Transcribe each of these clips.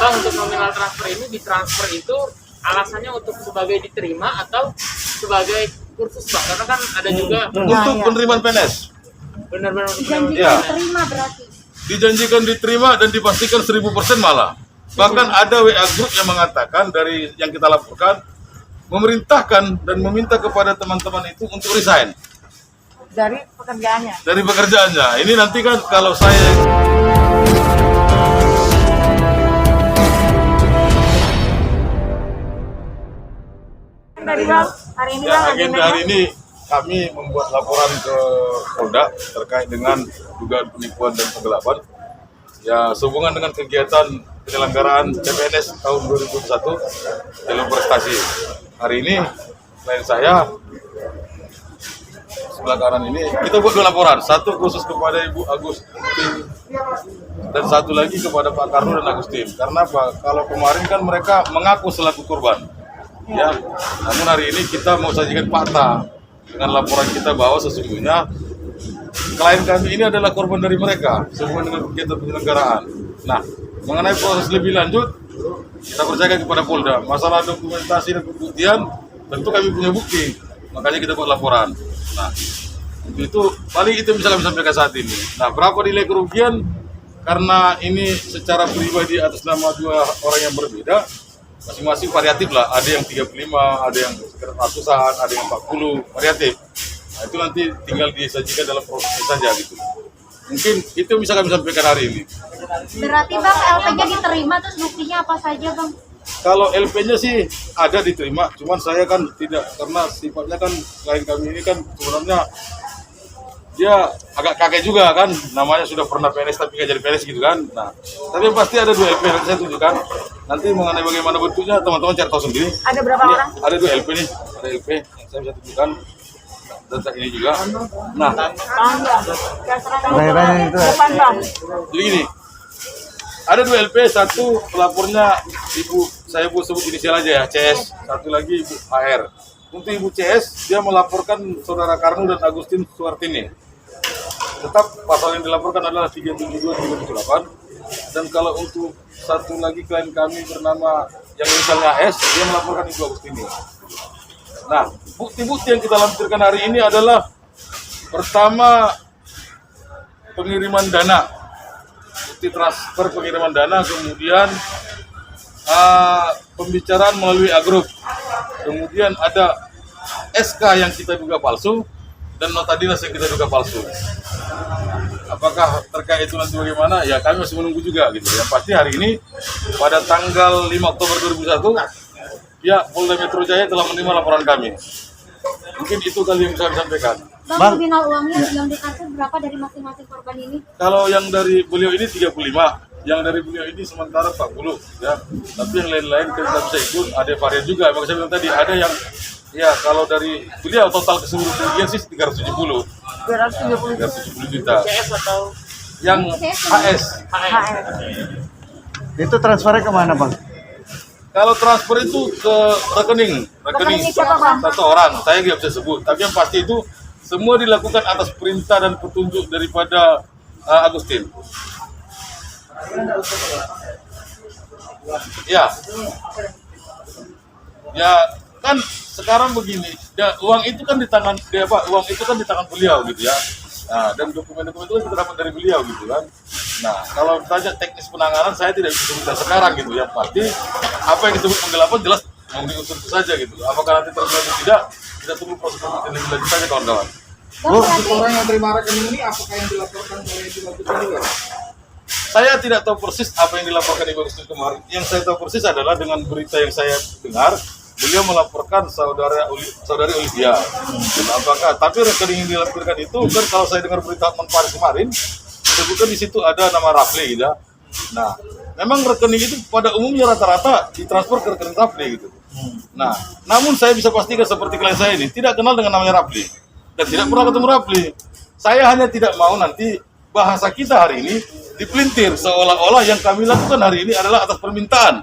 Bang, untuk nominal transfer ini ditransfer itu alasannya untuk sebagai diterima atau sebagai kursus Bang? Karena kan ada juga Untuk penerimaan PNS. benar-benar Dijanjikan Ya. diterima berarti. Dijanjikan diterima dan dipastikan 1000% malah. Bahkan ada WA group yang mengatakan dari yang kita laporkan, memerintahkan dan meminta kepada teman-teman itu untuk resign Dari pekerjaannya. dari pekerjaannya. Ini nanti kan kalau saya Dari Bang, hari ini ya, Bang, agenda hari ini kami membuat laporan ke Polda terkait dengan dugaan penipuan dan penggelapan. Ya, sehubungan dengan kegiatan penyelenggaraan CPNS tahun 2021 jalur prestasi. Hari ini selain saya sebelah kanan ini kita buat dua laporan, satu khusus kepada Ibu Agustin dan satu lagi kepada Pak Karno dan Agustin. Karena Pak, kalau kemarin kan mereka mengaku selaku korban. Ya, namun hari ini kita mau sajikan fakta dengan laporan kita bahwa sesungguhnya klien kami ini adalah korban dari mereka sehubungan dengan kegiatan penyelenggaraan. Nah, mengenai proses lebih lanjut, kita percayakan kepada Polda. Masalah dokumentasi dan pembuktian, tentu kami punya bukti, makanya kita buat laporan. Nah, untuk itu paling itu bisa kami sampaikan saat ini. Nah, berapa nilai kerugian? Karena ini secara pribadi atas nama dua orang yang berbeda, masing-masing variatif lah. Ada yang 35, ada yang sekitar ratusan, ada yang 40, variatif. Nah, itu nanti tinggal disajikan dalam proses saja gitu. Mungkin itu bisa kami sampaikan hari ini. Berarti Bang, LP-nya diterima, terus buktinya apa saja Bang? Kalau LP-nya sih ada diterima, cuman saya kan tidak, karena sifatnya kan klien kami ini kan sebenarnya dia agak kaget juga kan, namanya sudah pernah PNS tapi nggak jadi PNS gitu kan. Nah, tapi yang pasti ada 2 LP, nanti saya tunjukkan. Nanti mengenai bagaimana bentuknya teman-teman cari tahu sendiri. Ada berapa Ini orang? ada 2 LP nih, ada LP yang saya bisa tunjukkan. Dan ini juga. Nah, Depan Bang. jadi gini, ada 2 LP, satu pelapornya saya sebut inisial aja ya, CS, satu lagi Ibu HR. Untuk Ibu CS, dia melaporkan Saudara Karno dan Agustin Suartini. Tetap pasal yang dilaporkan adalah 372, 378. Dan kalau untuk satu lagi klien kami bernama yang inisialnya S, dia melaporkan Ibu Agustini. Nah, bukti-bukti yang kita lampirkan hari ini adalah pertama pengiriman dana, bukti transfer pengiriman dana, kemudian pembicaraan melalui agrup, kemudian ada SK yang kita duga palsu dan nota dinas yang kita duga palsu. Apakah terkait itu nanti bagaimana? Ya kami masih menunggu juga gitu. Yang pasti hari ini pada tanggal 5 Oktober 2001 ya Polda Metro Jaya telah menerima laporan kami. Mungkin itu kali yang bisa kami sampaikan. Bang, nominal uangnya yang ditransfer berapa dari masing-masing korban ini? Kalau yang dari beliau ini 35, yang dari beliau ini sementara 40 ya. Tapi yang lain-lain kita bisa ikut, ada varian juga. Makanya saya bilang tadi ada yang ya kalau dari beliau total keseluruhan kerugian sih 370 juta. CS atau Yang HS. Itu transfernya kemana Bang? Kalau transfer itu ke rekening siapa, Bang? satu orang, saya nggak bisa sebut. Tapi yang pasti itu semua dilakukan atas perintah dan petunjuk daripada Agustin. Ya, ya kan sekarang begini, ya, uang itu kan di tangan dia Pak, uang itu kan di tangan beliau gitu ya. Nah, dan dokumen-dokumen itu kan kita dapat dari beliau gitu kan. Nah, kalau tanya teknis penanganan saya tidak bisa sebutkan sekarang gitu ya. Pasti apa yang disebut penggelapan jelas memenuhi unsur itu saja gitu. Apakah nanti terlibat atau tidak, kita tunggu proses pembuktian lebih lanjut saja kawan-kawan. Orang yang terima rekening ini apakah yang dilaporkan oleh Ibu Agustin juga? Saya tidak tahu persis apa yang dilaporkan Ibu Agustin kemarin. Yang saya tahu persis adalah dengan berita yang saya dengar, beliau melaporkan saudari Olivia. Dan apakah? Tapi rekening yang dilaporkan itu kan kalau saya dengar berita Menparis kemarin, disebutkan di situ ada nama Rafli gitu. Nah, memang rekening itu pada umumnya rata-rata ditransfer ke rekening Rafli gitu. Nah, namun saya bisa pastikan seperti klien saya ini tidak kenal dengan namanya Rafli dan tidak pernah ketemu Rafli. Saya hanya tidak mau nanti bahasa kita hari ini dipelintir seolah-olah yang kami lakukan hari ini adalah atas permintaan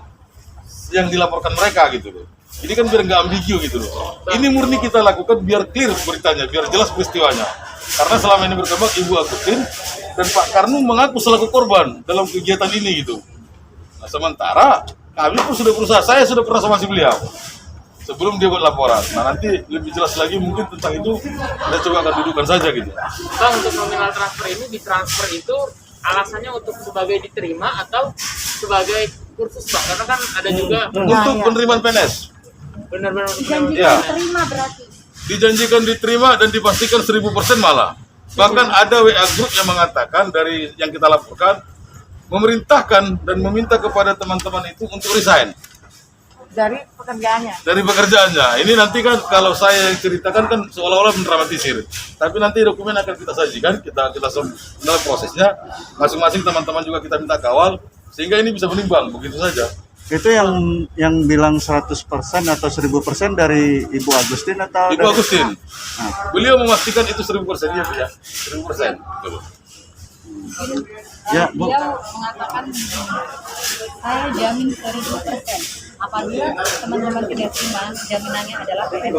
yang dilaporkan mereka gitu loh. Jadi kan biar nggak ambigu gitu loh. Ini murni kita lakukan biar clear beritanya, biar jelas peristiwanya. Karena selama ini berkembang Ibu Agustin dan Pak Karno mengaku selaku korban dalam kegiatan ini gitu. Nah, sementara kami pun sudah berusaha, saya sudah pernah sama si beliau sebelum dia buat laporan. Nah, nanti lebih jelas lagi mungkin tentang itu kita coba akan dudukkan saja gitu. Bang, untuk nominal transfer ini ditransfer itu alasannya untuk sebagai diterima atau sebagai kursus Bang? Karena kan ada juga Untuk penerimaan PNS benar-benar untuk Dijanjikan Ya. diterima berarti. dijanjikan diterima dan dipastikan 1000% malah. Bahkan ada WA group yang mengatakan dari yang kita laporkan memerintahkan dan meminta kepada teman-teman itu untuk resign dari pekerjaannya. dari pekerjaannya. Ini nanti kan kalau saya yang ceritakan kan seolah-olah mendramatisir. Tapi nanti dokumen akan kita sajikan, kita dalam prosesnya. Masing-masing teman-teman juga kita minta kawal sehingga ini bisa menimbang begitu saja. Itu yang bilang 100% atau 1000% dari Ibu Agustin atau Ibu dari- Agustin, beliau memastikan itu 1000% ya, Bu, ya. 1000%. Betul. Ya, Bu. Dia mengatakan saya jamin 1000%. Apabila teman-teman tidak terima, jaminannya adalah PNS.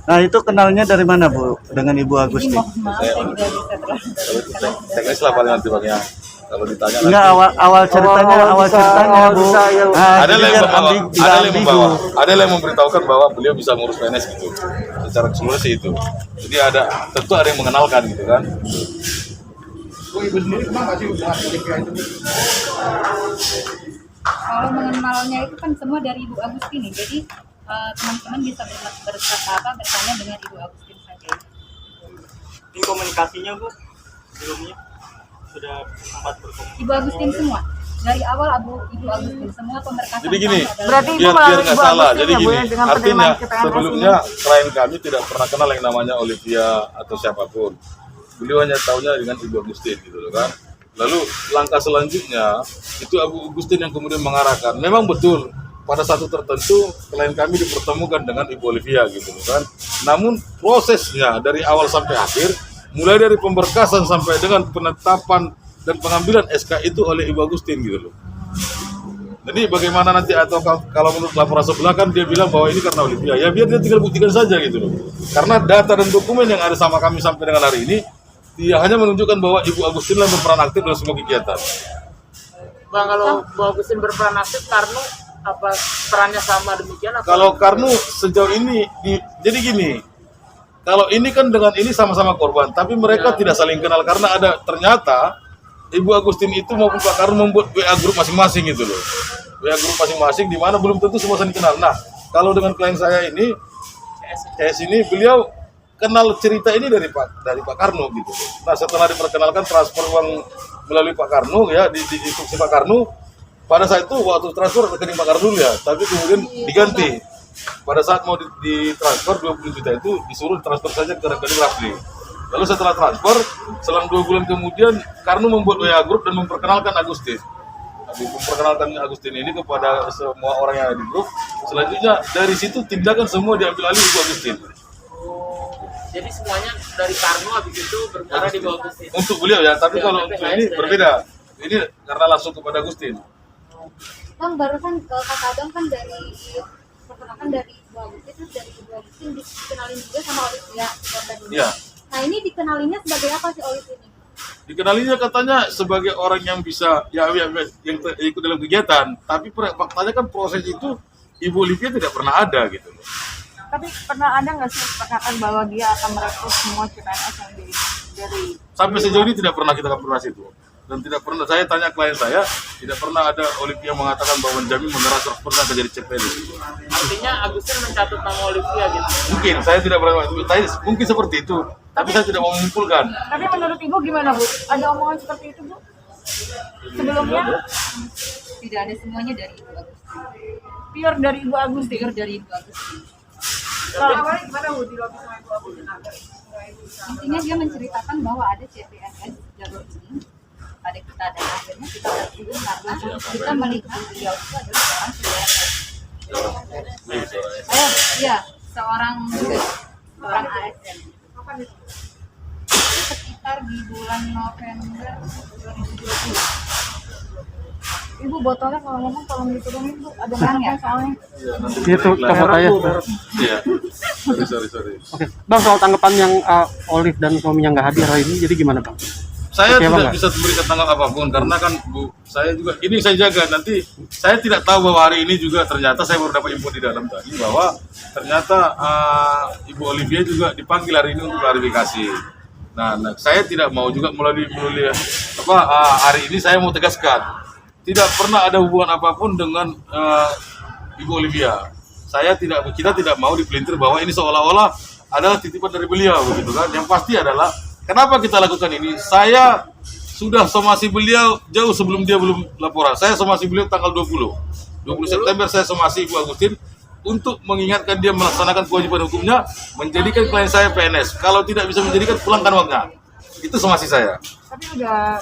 Nah, itu kenalnya dari mana, Bu? Dengan Ibu Ini Agustin? mohon maaf saya tidak bisa terlalu Teknis lah paling nanti Bang ya. Kalau ditanya Enggak, nanti. awal ceritanya, Bu. Nah, Ada jadi yang biar membawa, ambi- ada yang ambigu. membawa, ada yang memberitahukan bahwa beliau bisa ngurus PNS gitu. Secara keseluruhan sih itu. Jadi tentu ada yang mengenalkan gitu kan. Bu, Ibu sendiri kenal nggak sih dengan Olivia itu? Bu? Kalau mengenalnya itu kan semua dari Ibu Agustin nih. Jadi teman-teman bisa bertanya dengan Ibu Agustin saja. Ini komunikasinya Bu sebelumnya sudah sempat berkomunikasi. Ibu Agustin semua. Dari awal Ibu Agustin semua pemberkasan. Jadi gini, kami adalah- Berarti Ibu biar melalui nggak Ibu salah. Agustin Jadi ya, Bu, gini, ya, dengan artinya penerimaan CPNS sebelumnya klien kami tidak pernah kenal yang namanya Olivia atau siapapun. Beliau hanya tahunya dengan Ibu Agustin gitu loh kan. Lalu langkah selanjutnya itu Ibu Agustin yang kemudian mengarahkan. Memang betul pada satu tertentu klien kami dipertemukan dengan Ibu Olivia gitu loh kan. Namun prosesnya dari awal sampai akhir, mulai dari pemberkasan sampai dengan penetapan dan pengambilan SK itu oleh Ibu Agustin gitu loh. Jadi bagaimana nanti atau kalau menurut laporan sebelah kan dia bilang bahwa ini karena Olivia, ya biar dia tinggal buktikan saja gitu loh. Karena data dan dokumen yang ada sama kami sampai dengan hari ini, dia hanya menunjukkan bahwa Ibu Agustin lah berperan aktif dalam semua kegiatan. Bang, kalau Bu Agustin berperan aktif, Karno apa perannya sama demikian? Apa? Kalau Karnu sejauh ini, jadi gini, kalau ini kan dengan ini sama-sama korban, tapi mereka tidak saling kenal karena ada ternyata Ibu Agustin itu maupun Pak Karnu membuat WA grup masing-masing gitu loh. WA grup masing-masing di mana belum tentu semua saling kenal. Nah, kalau dengan klien saya ini, CS ini beliau kenal cerita ini dari Pak Karnu gitu. Nah, setelah diperkenalkan transfer uang melalui Pak Karnu ya di instruksi Pak Karnu, pada saat itu waktu transfer rekening Pak Karnu ya, tapi kemudian diganti. Pada saat mau ditransfer 20 juta itu disuruh transfer saja ke rekening Rafli. Lalu setelah transfer, selang 2 bulan kemudian Karnu membuat WA grup dan memperkenalkan Agustin. Memperkenalkan Agustin ini kepada semua orang yang ada di grup. Selanjutnya dari situ tindakan semua diambil alih Ibu Agustin. Jadi semuanya dari Karno habis itu bermuara di Bu Agustin. Untuk beliau ya, tapi kalau untuk ini berbeda. Ini karena langsung kepada Agustin. Bang, barusan kata Abang kan dari perkenalkan dari Ibu Agustin, terus dari Ibu Agustin dikenalin juga sama Olivia korban ini. Iya. Nah, ini dikenalinnya sebagai apa sih Olivia ini? Dikenalinya katanya sebagai orang yang bisa yang ikut dalam kegiatan, tapi faktanya kan proses itu Ibu Olivia tidak pernah ada gitu. Tapi pernah ada nggak sih perkataan bahwa dia akan merekrut semua CPNS yang dari Sampai sejauh ini tidak pernah kita konfirmasi itu. Dan tidak pernah, saya tanya klien saya, tidak pernah ada Olivia mengatakan bahwa menjamin menyerah 100% akan jadi CPNS. Artinya Agustin mencatut nama Olivia gitu. Mungkin, saya tidak pernah, mungkin seperti itu, tapi saya tidak mau menyimpulkan. Tapi menurut Ibu gimana, Bu? Ada omongan seperti itu, Bu? Sebelumnya Tidak ada semuanya dari Ibu Agustin. pure dari Ibu Agustin. Pure dari Ibu Agustin. Kalau awalnya gimana, Bu? Di lobby sama Ibu Agustin agar Intinya dia menceritakan bahwa ada CPNS jalur ini pada kita, dan akhirnya kita terhubung karena kita melihat beliau itu adalah seorang CPNS. Iya, seorang ASN. Sekitar di bulan November 2020. Ibu botolnya kalau ngomong tolong diturunin, Bu. Ada merahnya soalnya. Itu fotonya. Iya. Sorry. Oke, Bang, soal tanggapan yang Olive dan suaminya nggak hadir hari ini, jadi gimana Bang? Saya Oke, tidak Bang. bisa memberikan tanggal apapun karena kan Bu, saya juga ini saya jaga nanti saya tidak tahu bahwa hari ini juga ternyata saya baru dapat info di dalam tadi bahwa ternyata Ibu Olivia juga dipanggil hari ini untuk klarifikasi. Nah, saya tidak mau juga melalui hari ini saya mau tegaskan tidak pernah ada hubungan apapun dengan Ibu Olivia. Kita tidak mau dipelintir bahwa ini seolah-olah adalah titipan dari beliau begitu kan. Yang pasti adalah kenapa kita lakukan ini? Saya sudah somasi beliau jauh sebelum dia belum laporan. Saya somasi beliau tanggal 20 September saya somasi Ibu Agustin untuk mengingatkan dia melaksanakan kewajiban hukumnya, menjadikan klien saya PNS. Kalau tidak bisa menjadikan, pulangkan uangnya. Itu somasi saya. Tapi udah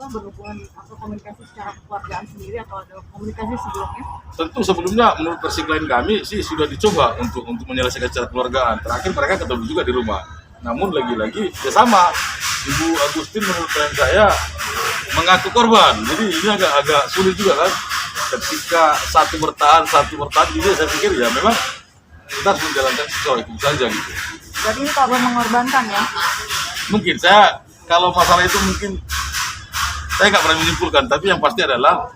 berhubungan atau komunikasi secara keluargaan sendiri atau ada komunikasi sebelumnya? Tentu sebelumnya menurut versi klien kami sih sudah dicoba untuk menyelesaikan secara keluargaan. Terakhir mereka ketemu juga di rumah. Namun lagi-lagi ya sama, Ibu Agustin menurut klien saya mengaku korban. Jadi ini agak sulit juga kan. Ketika satu bertahan, jadi saya pikir ya memang kita harus menjalankan sesuai itu saja gitu. Jadi ini kabar mengorbankan ya? Mungkin saya kalau masalah itu mungkin saya nggak berani menyimpulkan, tapi yang pasti adalah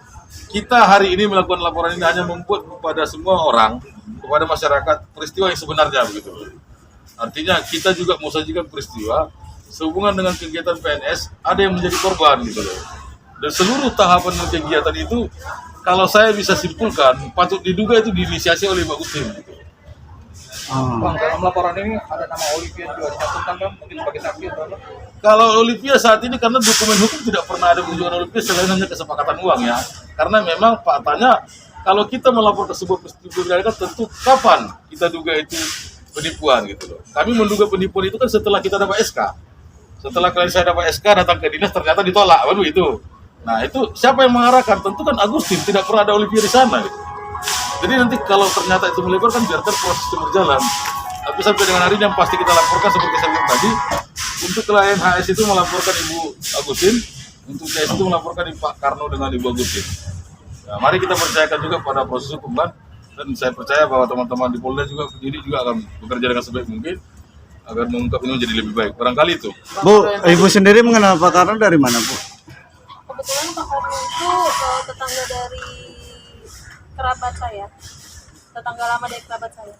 kita hari ini melakukan laporan ini hanya membuat kepada semua orang, kepada masyarakat peristiwa yang sebenarnya begitu. Artinya kita juga mau sajikan peristiwa sehubungan dengan kegiatan PNS ada yang menjadi korban gitu loh. Dan seluruh tahapan kegiatan itu kalau saya bisa simpulkan patut diduga itu diinisiasi oleh Mbak Agustin gitu. Bang, dalam laporan ini ada nama Olivia juga dicantumkan kan? Mungkin sebagai saksi atau apa? Kalau Olivia saat ini karena dokumen hukum tidak pernah ada menunjukkan Olivia selain hanya kesepakatan uang ya. Karena memang faktanya kalau kita melapor ke sebuah peristiwa kan tentu kapan kita duga itu penipuan gitu loh. Kami menduga penipuan itu kan setelah kita dapat SK. Setelah klien saya dapat SK datang ke dinas ternyata ditolak, waduh itu. Nah itu siapa yang mengarahkan? Tentu kan Agustin, tidak pernah ada Olivia di sana gitu. Jadi nanti kalau ternyata itu melebar kan biarkan proses itu berjalan. Tapi sampai dengan hari ini yang pasti kita laporkan seperti saya bilang tadi, untuk klien HS itu melaporkan Ibu Agustin, untuk CS itu melaporkan Pak Karno dengan Ibu Agustin. Nah, mari kita percayakan juga pada proses hukum kan, dan saya percaya bahwa teman-teman di Polda juga penyidik juga akan bekerja dengan sebaik mungkin agar mengungkap ini menjadi lebih baik. Barangkali itu. Bu, Ibu sendiri mengenal Pak Karno dari mana, Bu? Kebetulan Pak Karno itu tetangga dari kerabat saya, tetangga lama dari kerabat saya.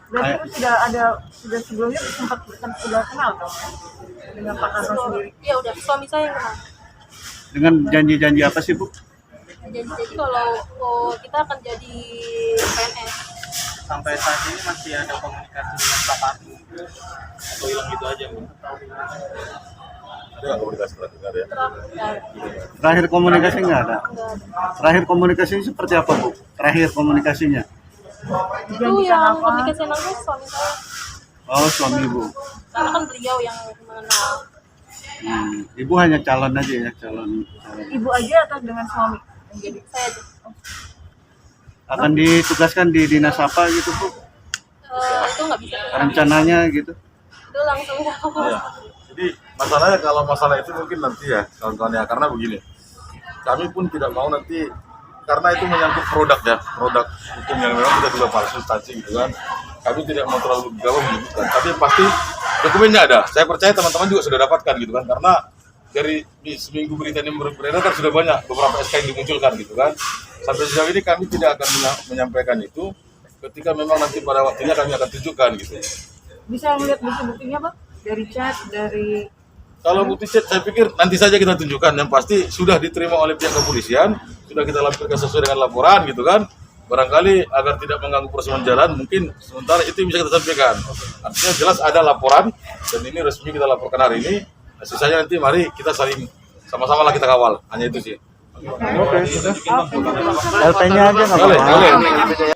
Berarti itu sudah sebelumnya sudah kenal dong dengan Pak Karno sendiri? Iya udah, suami saya yang kenal. Dengan janji-janji apa sih, Bu? Jadi kalau kita akan jadi PNS. Sampai saat ini masih ada komunikasi dengan Pak Karno atau hilang gitu aja Bu? Ada komunikasi terakhir ya? Terakhir komunikasi nggak ada? Terakhir komunikasi seperti apa, Bu? Terakhir komunikasinya? Itu yang komunikasi langsung suami saya. Oh, suami Ibu. Karena kan beliau yang mengenal. Ibu hanya calon aja ya, calon. Ibu aja atau dengan suami? Jadi saya aja. Akan ditugaskan di dinas apa gitu, Bu? Itu nggak bisa. Rencananya gitu? Itu langsung Iya. Jadi masalahnya kalau masalah itu mungkin nanti ya kawan-kawan ya, karena begini, kami pun tidak mau nanti karena itu menyangkut produk hukum yang memang kita juga palsu instansi gitu kan. Kami tidak mau terlalu gawah menyebutkan, tapi yang pasti dokumennya ada. Saya percaya teman-teman juga sudah dapatkan gitu kan, karena dari seminggu berita ini beredar kan sudah banyak beberapa SK yang dimunculkan gitu kan. Sampai sejauh ini kami tidak akan menyampaikan itu. Ketika memang nanti pada waktunya kami akan tunjukkan gitu. Bisa melihat bukti-buktinya, Pak? Dari chat, dari... Kalau bukti chat saya pikir nanti saja kita tunjukkan. Yang pasti sudah diterima oleh pihak kepolisian, sudah kita lampirkan sesuai dengan laporan gitu kan. Barangkali agar tidak mengganggu proses jalan, mungkin sementara itu yang bisa kita sampaikan. Artinya jelas ada laporan dan ini resmi kita laporkan hari ini. Sisanya nanti mari kita saling sama-sama lah kita kawal. Hanya itu sih. Oke, sudah. LP-nya aja nggak Boleh, apa-apa. boleh.